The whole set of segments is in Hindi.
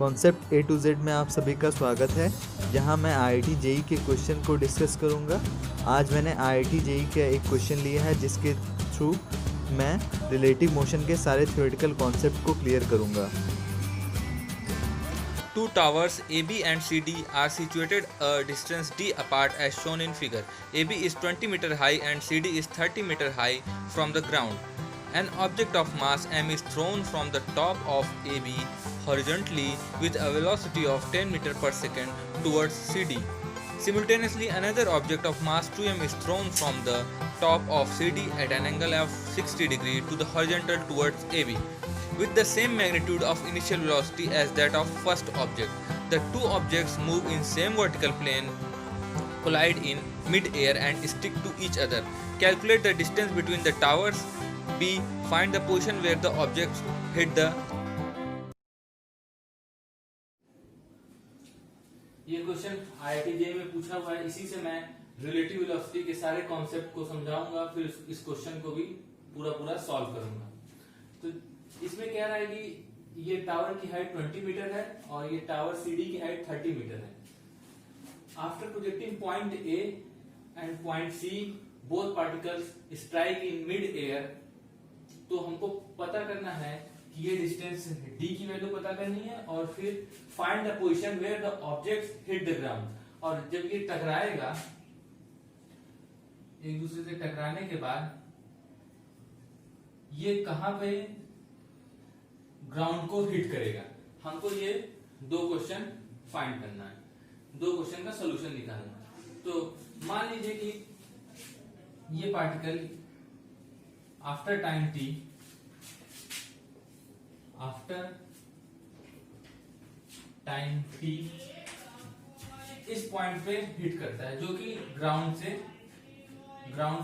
कॉन्सेप्ट ए टू जेड में आप सभी का स्वागत है। यहाँ मैं आईआईटी जेई के क्वेश्चन को डिस्कस करूँगा। आज मैंने आईआईटी जेई का एक क्वेश्चन लिया है जिसके थ्रू मैं रिलेटिव मोशन के सारे थ्योरेटिकल कॉन्सेप्ट को क्लियर करूँगा। Two towers AB and CD are situated a distance d apart as shown in figure. AB is 20 meter high and CD is 30 meter high from the ground. An object of mass m is thrown from the top of AB horizontally with a velocity of 10 meter per second towards CD. Simultaneously, another object of mass 2m is thrown from the top of CD at an angle of 60 degrees to the horizontal towards AB. With the same magnitude of initial velocity as that of first object. The two objects move in same vertical plane, collide in mid-air and stick to each other. Calculate the distance between the towers. B. Find the position where the objects hit the. ये क्वेश्चन आईआईटी जेईई में पूछा हुआ है, इसी से मैं रिलेटिव वेलोसिटी के सारे कॉन्सेप्ट को समझाऊंगा, फिर इस क्वेश्चन को भी पूरा सॉल्व करूंगा। तो इसमें कह रहा है कि ये टावर की हाइट 20 मीटर है और ये टावर सीडी की हाइट 30 मीटर है। After projecting point A and point C both particles strike in mid air, तो हमको पता करना है कि ये डिस्टेंस डी की वैल्यू पता करनी है और फिर find the position where the objects hit the ground. और जब ये टकराएगा, एक दूसरे से टकराने के बाद ये कहां पे ग्राउंड को हिट करेगा, हमको ये दो क्वेश्चन फाइंड करना है, दो क्वेश्चन का सॉल्यूशन निकालना है। तो मान लीजिए कि ये पार्टिकल आफ्टर टाइम टी, इस पॉइंट पे हिट करता है जो कि ग्राउंड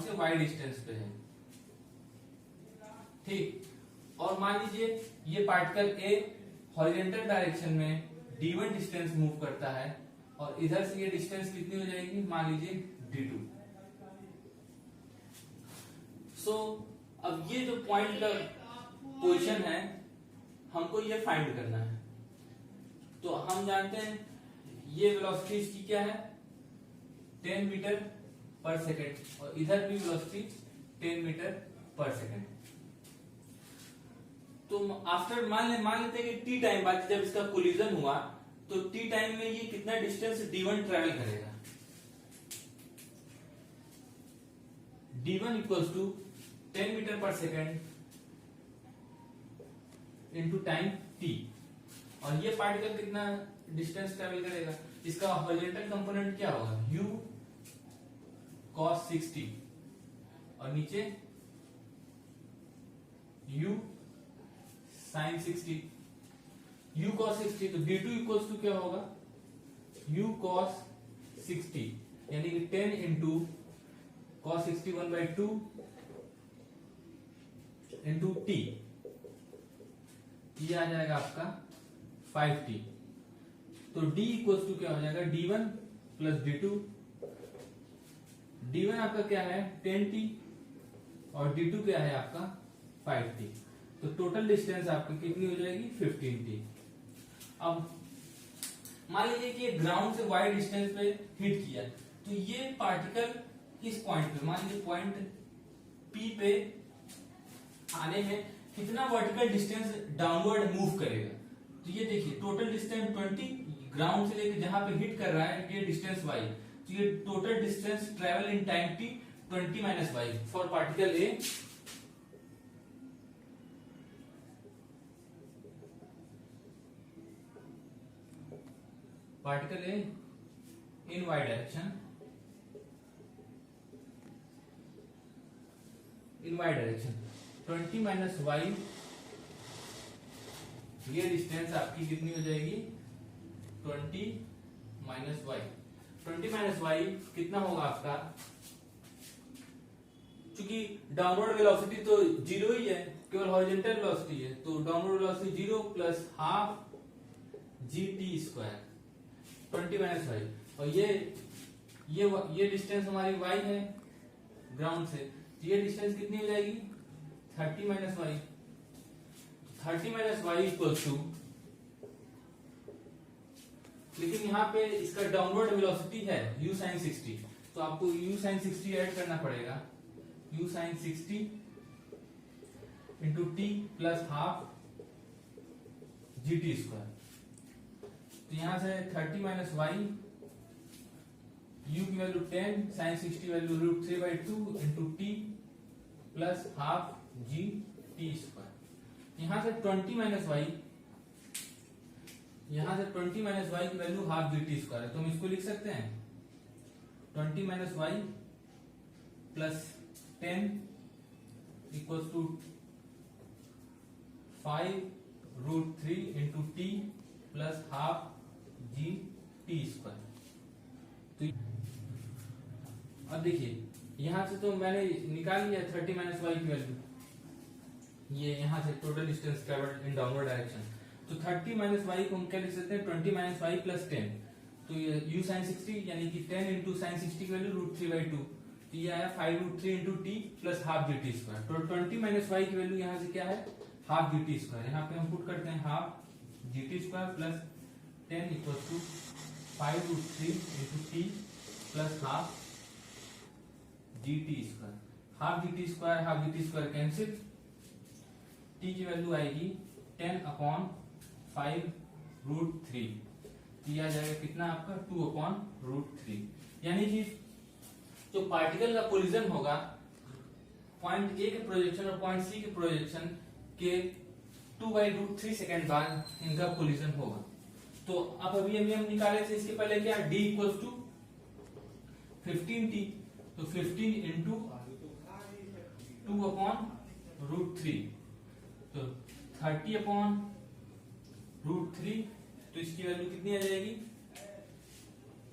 से वाई डिस्टेंस पे है, ठीक। और मान लीजिए ये पार्टिकल ए हॉरिजॉन्टल डायरेक्शन में d1 डिस्टेंस मूव करता है और इधर से ये डिस्टेंस कितनी हो जाएगी, मान लीजिए d2। सो अब ये जो पॉइंट का पोजीशन है हमको ये फाइंड करना है। तो हम जानते हैं ये वेलोसिटी इसकी क्या है, 10 मीटर पर सेकेंड और इधर भी वेलोसिटी 10 मीटर पर सेकेंड। तो आफ्टर मान लेते हैं कि टी टाइम बाद जब इसका कोलिजन हुआ तो टी टाइम में ये कितना डिस्टेंस d1 ट्रेवल करेगा। d1 इक्वल्स टू 10 मीटर पर सेकेंड इनटू टाइम t। और ये पार्टिकल कितना डिस्टेंस ट्रेवल करेगा, इसका हॉरिजॉन्टल कंपोनेंट क्या होगा, u cos 60 और नीचे u sin 60, u cos 60। तो d2 इक्वल्स टू क्या होगा, u cos 60 यानी कि 10 इंटू cos 60 1/2 इंटू t, ये आ जाएगा आपका 5t। तो d इक्वल्स टू क्या हो जाएगा, d1 प्लस d2। d1 आपका क्या है 10t और d2 क्या है आपका 5t। तो टोटल डिस्टेंस आपकी कितनी हो जाएगी 15t। अब मान लीजिए कि ये ग्राउंड से वाई डिस्टेंस पे हिट किया, तो ये पार्टिकल इस पॉइंट पे, मान लीजिए पॉइंट P पे आने में कितना वर्टिकल डिस्टेंस डाउनवर्ड मूव करेगा। तो ये देखिए टोटल डिस्टेंस 20, ग्राउंड से लेकर जहां पे हिट कर रहा है ये डिस्टेंस y, तो ये total distance travel in time t 20 minus y for particle A. Particle A in y direction, in y direction 20 minus y, ये डिस्टेंस आपकी कितनी हो जाएगी 20 माइनस y। 20 माइनस y कितना होगा आपका, क्योंकि डाउनवर्ड वेलोसिटी तो जीरो ही है, केवल हॉरिजॉन्टल वेलोसिटी है, तो downward velocity 0 plus half gt square 20 minus y। और ये डिस्टेंस हमारी y है ग्राउंड से, तो ये डिस्टेंस कितनी हो जाएगी 30 minus Y. 30 minus Y equals to लेकिन यहाँ पे इसका डाउनवर्ड वेलोसिटी है u sin 60, तो आपको u sin 60 ऐड करना पड़ेगा, u sin 60 into T plus half gt square. तो यहां से 30 माइनस वाई, u की value 10, sin 60 value √3/2 into T plus half G T square. यहां से 20 माइनस वाई, यहां से 20 माइनस वाई की value half G T square है, तो हम इसको लिख सकते हैं 20 minus Y plus 10 equals to 5√3 into T plus half G T square. तो अब देखिए यहां से तो मैंने निकाल लिया 30 माइनस वाई की वैल्यू, ये यहां से total distance travelled in downward direction. तो 30 माइनस वाई को हम क्या लिख सकते हैं 20 माइनस वाई प्लस 10, तो ये u sin 60 यानी कि 10 इंटू साइन 60 की वैल्यू √3/2, तो ये आया 5√3 into T plus half G T square. तो 20 माइनस वाई की वैल्यू यहाँ से क्या है हाफ जी टी स्क्वायर, यहाँ पे हम पुट करते हैं half G T square plus 10 equal to 5√3 into T plus half G T square. Half G T square half G T square cancel, T की वैल्यू आएगी 10/5√3, तो यह आ जाएगा कितना आपका 2/√3, यानी कि जो पार्टिकल का कोलिजन होगा पॉइंट ए के प्रोजेक्शन और पॉइंट सी के प्रोजेक्शन के 2/√3 सेकेंड बाद इनका कोलिजन होगा। तो अब अभी हम निकाले थे इसके पहले क्या d इक्वल्स टू 15t, तो 15 इंटू 2/√3, तो 30/√3, तो इसकी वैल्यू कितनी आ जाएगी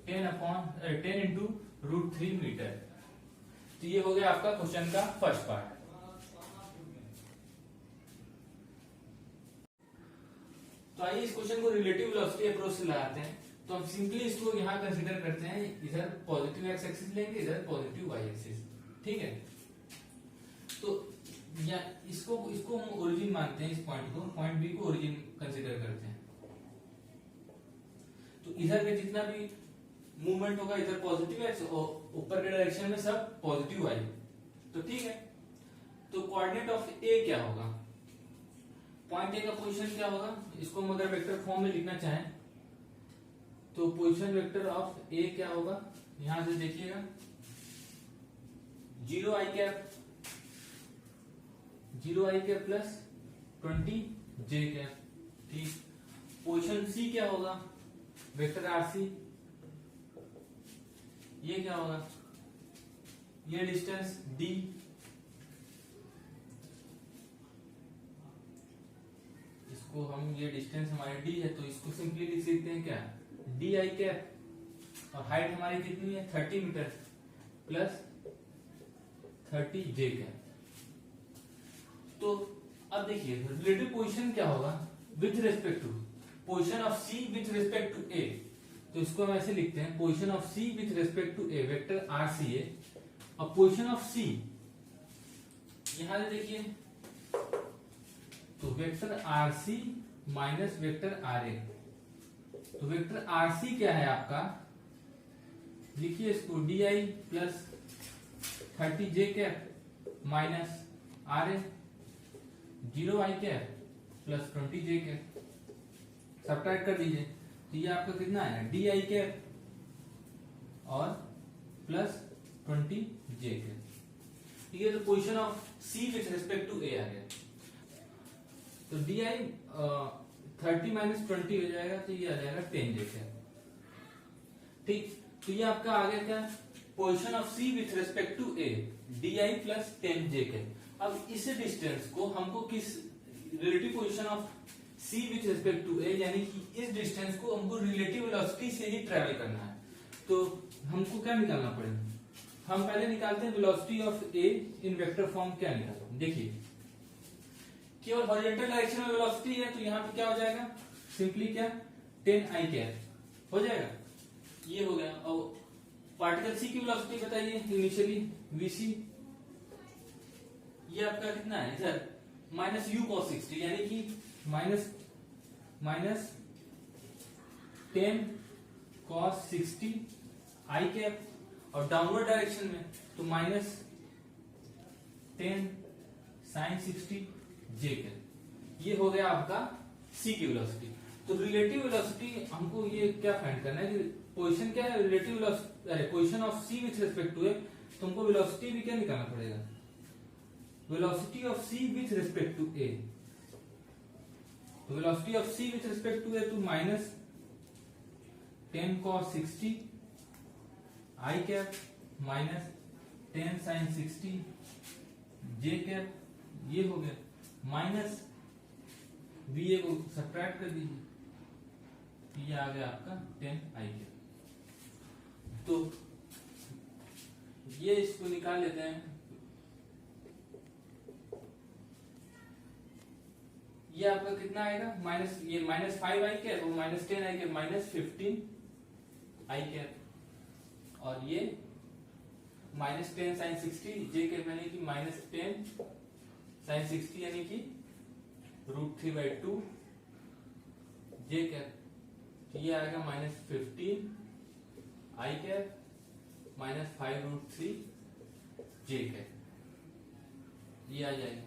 10 इंटू √3 मीटर। तो ये हो गया आपका क्वेश्चन का फर्स्ट पार्ट। तो आइए इस क्वेश्चन को रिलेटिव वेलोसिटी अप्रोच से लगाते हैं। तो हम सिंपली इसको यहाँ कंसीडर करते हैं, इधर पॉजिटिव एक्स एक्सिस लेंगे, इधर पॉजिटिव वाई एक्सिस, ठीक है। तो या इसको हम ओरिजिन मानते हैं, इस पॉइंट को, पॉइंट बी को ओरिजिन कंसीडर करते हैं। तो इधर के जितना भी मूवमेंट होगा इधर पॉजिटिव एक्स और ऊपर के डायरेक्शन में सब पॉजिटिव वाई, तो ठीक है। तो कोऑर्डिनेट ऑफ ए क्या होगा, पॉइंट ए का पोजीशन क्या होगा, इसको हम अगर वेक्टर फॉर्म में लिखना चाहें तो पोजीशन वेक्टर ऑफ ए क्या होगा, यहां से देखिएगा 0i cap plus 20j cap, ठीक। पोजीशन सी क्या होगा वेक्टर आरसी, ये क्या होगा, ये डिस्टेंस d, इसको हम, ये डिस्टेंस हमारी d है तो इसको सिंपली लिख सकते हैं क्या di कैप, और हाइट हमारी कितनी है 30 मीटर प्लस 30j कैप। तो अब देखिए रिलेटिव पोजीशन क्या होगा with respect to position of C with respect to A, तो इसको हम ऐसे लिखते हैं position of C with respect to A vector R C A, और पोजीशन ऑफ सी यहां से देखिए तो vector R C minus vector R A, तो वेक्टर आर सी क्या है आपका, लिखिए इसको D i plus 30j cap minus R A 0i cap plus 20j cap, subtract कर दीजिए, तो ये आपका कितना है di कैप और प्लस 20j कैप, ठीक है। तो position of c with respect to a आ गया, तो di 30 माइनस 20 हो जाएगा, तो ये आ जाएगा 10j कैप, ठीक। तो ये आपका आ गया क्या position of c with respect to a di plus 10j cap. अब इस डिस्टेंस को हमको किस relative position of c with respect to a, यानी कि इस डिस्टेंस को हमको रिलेटिव वेलोसिटी से ही ट्रेवल करना है, तो हमको क्या निकालना पड़ेगा, हम पहले निकालते हैं velocity of a in vector form. क्या निकालते, देखिए केवल हॉरिजॉन्टल डायरेक्शन में वेलोसिटी है, तो यहाँ पे क्या हो जाएगा सिंपली क्या 10i कैप हो जाएगा, ये हो गया। और पार्टिकल c की वेलोसिटी बताइए इनिशियली vc, ये आपका कितना है इधर माइनस u cos 60, यानी कि माइनस 10 cos 60 i कैप, और डाउनवर्ड डायरेक्शन में तो -10 sin 60 j कैप। ये हो गया आपका c की वेलोसिटी। तो रिलेटिव वेलोसिटी हमको ये क्या फाइंड करना है कि पोजीशन क्या है, relative velocity position of c with respect to A, तो हमको वेलोसिटी भी क्या निकालना पड़ेगा, velocity of c with respect to a। तो velocity of c with respect to a तो -10 cos 60 i cap -10 sin 60 j cap, ये हो गया, माइनस va को सब्ट्रैक्ट कर दीजिए, ये आ गया आपका 10 i कैप। तो ये इसको निकाल लेते हैं, ये आपका कितना आएगा, ये -5 i कैप और -10 i कैप, -15 i कैप, और ये -10 sin 60 j कैप यानी कि -10 sin 60 यानी कि √3/2 j कैप। तो ये आएगा -15 i कैप -5√3 j कैप, ये आ जाएगा।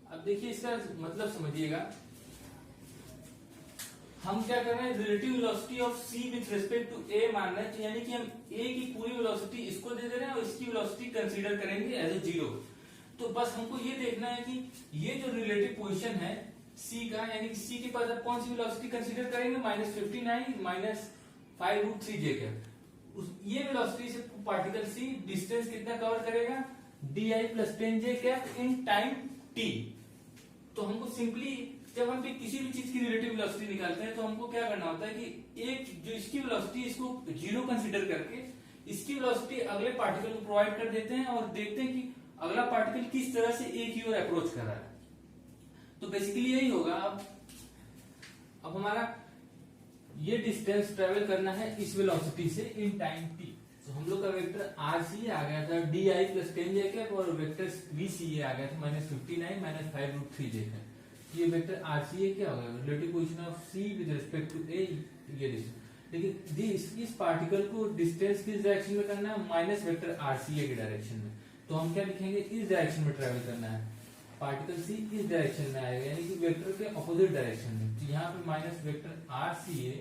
अब देखिए इसका मतलब समझिएगा, हम क्या कर रहे हैं, relative velocity of c with respect to a मान रहे हैं, तो यानी कि हम a की पूरी वेलोसिटी इसको दे दे रहे हैं और इसकी वेलोसिटी कंसीडर करेंगे एज ए 0। तो बस हमको ये देखना है कि ये जो रिलेटिव पोजीशन है c का, यानी कि c के पास अब कौन सी वेलोसिटी कंसीडर करेंगे, -59 -5√3 j कैप। ये वेलोसिटी से पार्टिकल c डिस्टेंस कितना कवर करेगा, di + 10 j cap in time t। तो हमको सिंपली जब हम भी किसी भी चीज की रिलेटिव वेलोसिटी निकालते हैं तो हमको क्या करना होता है कि एक जो इसकी वेलोसिटी इसको 0 कंसीडर करके इसकी वेलोसिटी अगले पार्टिकल को प्रोवाइड कर देते हैं और देखते हैं कि अगला पार्टिकल किस तरह से ए की ओर अप्रोच कर रहा है। तो बेसिकली यही होगा। अब हमारा ये डिस्टेंस ट्रेवल करना है इस वेलोसिटी से इन टाइम t। तो हम लोग का वेक्टर RCA आ गया था di + 10 j कैप और वेक्टर VCA आ गया था -59 -5√3 j कैप। ये वेक्टर RCA क्या होगा, relative position of c with respect to a, ये डिस्टेंस। लेकिन इस पार्टिकल को डिस्टेंस किस डायरेक्शन में करना है, माइनस वेक्टर RCA के डायरेक्शन में। तो हम क्या लिखेंगे, इस डायरेक्शन में ट्रेवल करना है, पार्टिकल c इस डायरेक्शन में आएगा यानी कि वेक्टर के ऑपोजिट डायरेक्शन में। तो यहाँ पे minus vector RCA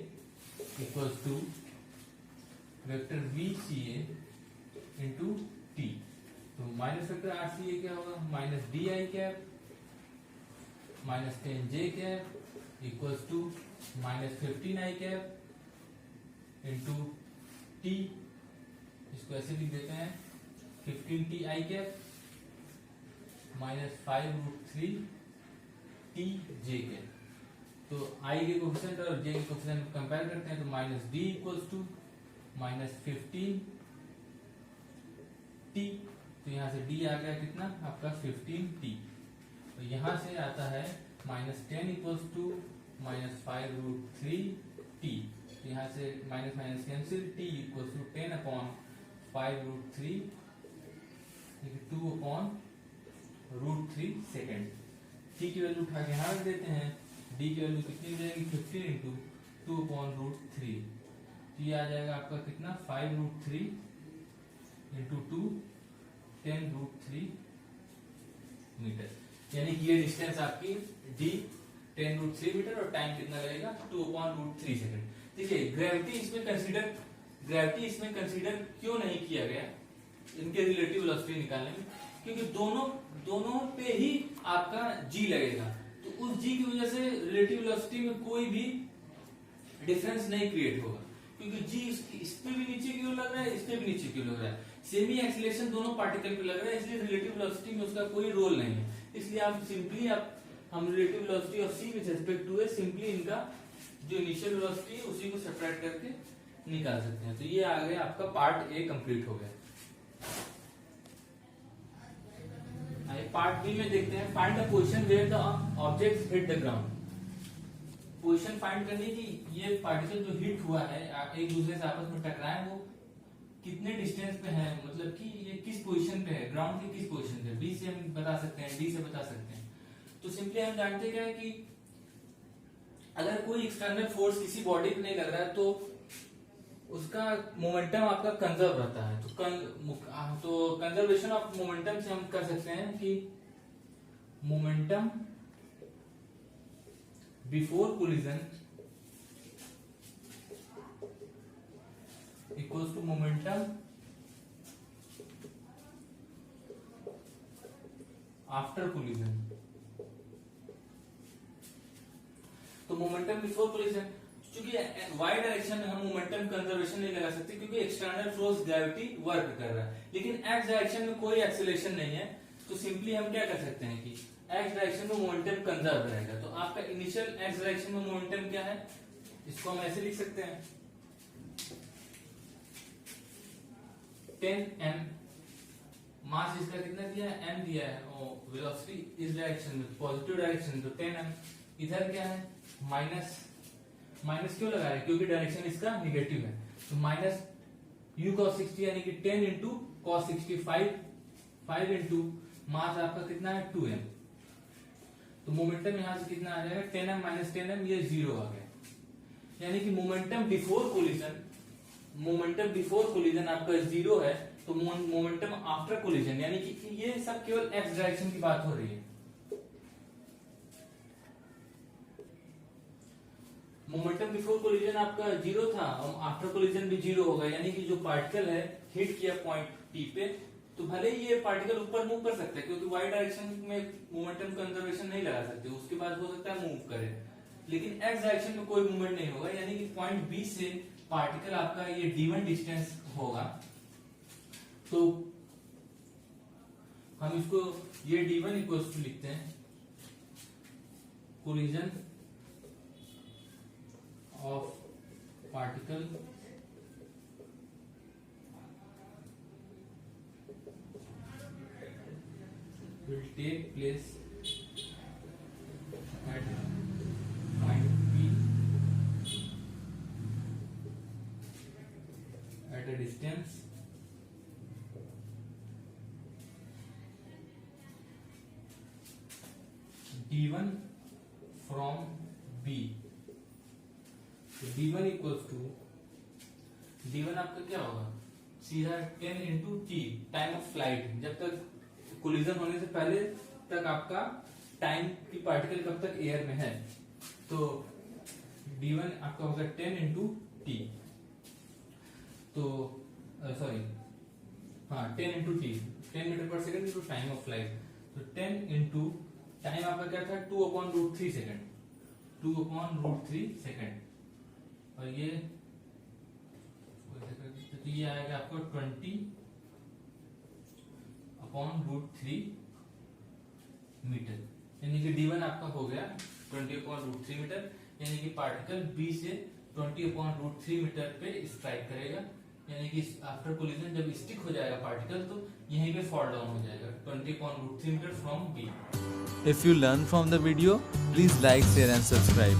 equals to vector VCA into t। तो माइनस वेक्टर RCA क्या होगा, -di cap -10 j cap equals to -15 i cap into t। इसको ऐसे लिख देते हैं 15t i cap -5√3 t j cap. तो i के कोफिशिएंट और j के कोफिशिएंट कंपेयर करते हैं तो -d इक्वल्स टू -15 t। तो यहाँ से d आ गया कितना आपका 15t। तो यहाँ से आता है -10 इक्वल्स टू -5√3 t। तो यहाँ से minus minus cancel, t equals to 10/5√3 2/√3 second. t की वैल्यू उठा के यहाँ रख देते हैं, d की वैल्यू कितनी हो जाएगी 15 इंटू 2/√3। तो ये आ जाएगा आपका कितना 5√3 इंटू 2 10√3 मीटर। यानी कि ये डिस्टेंस आपकी d 10√3 मीटर और टाइम कितना लगेगा 2/√3 सेकेंड। देखिए ग्रेविटी इसमें कंसीडर क्यों नहीं किया गया इनके रिलेटिव वेलोसिटी निकालने में, क्योंकि दोनों पे ही आपका g लगेगा। तो उस g की वजह से रिलेटिव वेलोसिटी में कोई भी डिफरेंस नहीं क्रिएट होगा, क्योंकि g इस पे भी नीचे की ओर लग रहा है, इस पे भी नीचे की ओर लग रहा है, सेमी एक्सीलरेशन दोनों पार्टिकल पे लग रहा है, इसलिए रिलेटिव वेलोसिटी में उसका कोई रोल नहीं है। इसलिए हम relative velocity of c with respect to a simply इनका जो इनिशियल वेलोसिटी है उसी को सब्ट्रैक्ट करके निकाल सकते हैं। तो ये आ गया आपका पार्ट ए कंप्लीट हो गया। पार्ट बी में देखते हैं, find the position where the objects hit the ground. Position find करनी कि ये पार्टिकल जो हिट हुआ है एक दूसरे से आपस में टकराए वो कितने डिस्टेंस पे है, मतलब कि ये किस पोजीशन पे है, ग्राउंड की किस पोजीशन पे। बी से हम बता सकते हैं, डी से बता सकते हैं। तो सिंपली हम जानते क्या है कि अगर कोई एक्सटर्नल फोर्स किसी बॉडी पे नहीं लग रहा है तो उसका मोमेंटम आपका कंजर्व रहता है। तो कंजर्वेशन ऑफ मोमेंटम से हम कर सकते हैं कि momentum before collision equals to momentum after collision. तो मोमेंटम बिफोर कोलिजन, क्योंकि वाई डायरेक्शन में हम मोमेंटम कंजर्वेशन नहीं लगा सकते क्योंकि एक्सटर्नल फोर्स ग्रेविटी वर्क कर रहा है, लेकिन एक्स डायरेक्शन में कोई एक्सेलरेशन नहीं है, तो सिंपली हम क्या कर सकते हैं कि एक्स डायरेक्शन में मोमेंटम कंजर्व रहेगा। तो आपका इनिशियल एक्स डायरेक्शन में मोमेंटम क्या है, इसको हम ऐसे लिख सकते हैं 10m, मास इसका कितना दिया है, m दिया है, और वेलोसिटी इस डायरेक्शन में पॉजिटिव डायरेक्शन, तो 10m। इधर क्या है, माइनस क्यों लगा रहे हैं, क्योंकि डायरेक्शन इसका निगेटिव है, तो माइनस u cos 60 यानी कि 10 इंटू cos 65, 5 इंटू मास आपका कितना है 2m। तो मोमेंटम यहां से कितना आ जाएगा 10m माइनस 10m, ये 0 आ गया। यानी कि मोमेंटम बिफोर कोलिजन आपका 0 है, तो मोमेंटम आफ्टर कोलिजन, यानी कि ये सब केवल एक्स डायरेक्शन की बात हो रही है। मोमेंटम बिफोर कोलिजन आपका 0 था और आफ्टर कोलिजन भी 0 होगा, यानी कि जो पार्टिकल है हिट किया पॉइंट P पे, तो भले ही ये पार्टिकल ऊपर मूव कर सकता है क्योंकि वाई डायरेक्शन में मोमेंटम कंजर्वेशन नहीं लगा सकते, उसके बाद हो सकता है मूव करे, लेकिन एक्स डायरेक्शन में कोई मूवमेंट नहीं होगा, यानी कि पॉइंट B से पार्टिकल आपका ये d1 डिस्टेंस होगा। तो हम इसको ये d1 इक्वल्स टू लिखते हैं collision of particle will take place at point P at a distance d1 from B। d1 equals to d1 आपका क्या होगा, सीधा 10 into T, time of flight, जब तक कोलिजन होने से पहले तक आपका टाइम की पार्टिकल कब तक एयर में है, तो d1 आपका होगा 10 इंटू टी, तो सॉरी हाँ 10 इंटू टी, 10 मीटर पर second into time of flight, तो 10 इंटू टाइम आपका क्या था 2/√3 सेकेंड, 2/√3 सेकेंड, और ये आएगा आपको 20/√3 मीटर, यानी कि d1 आपका हो गया 20/√3 मीटर, यानी कि पार्टिकल B से 20/√3 मीटर पे स्ट्राइक करेगा, यानी कि आफ्टर कोलिजन जब स्टिक हो जाएगा पार्टिकल तो यहीं पे फॉल डाउन हो जाएगा 20/√3 metre from B। If you learn from the video, please like, share and subscribe.